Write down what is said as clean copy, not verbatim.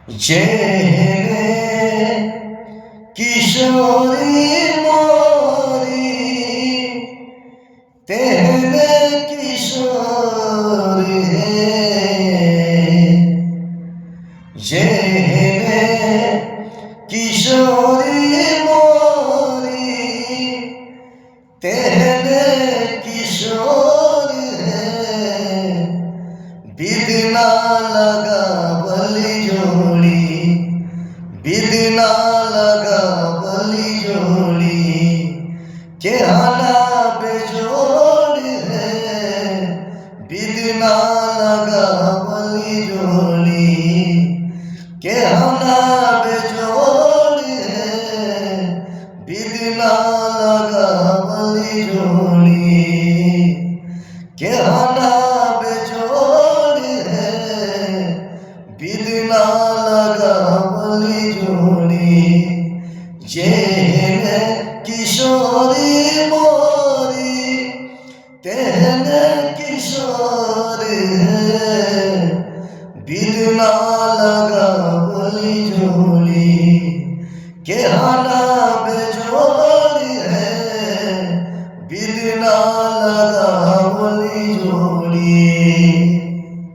জেনে কিশোরী মোরি তেরে কিশোরী জেনে কিশোরী মোরি তেরে किशोरी बिदना लगा बलि जोड़ी बिदना लगा बलि जोड़ी के आना बेजोड़ है बिदना लगा बलि जोड़ी के आना बेजोड़ है बिदना लगा बलि जोड़ी के आना बेजोड़ है बिदना लगा बलि जोड़ी जेने किशोरी मोरी तेने किशोरी है बिदना लगा बलि जोड़ी।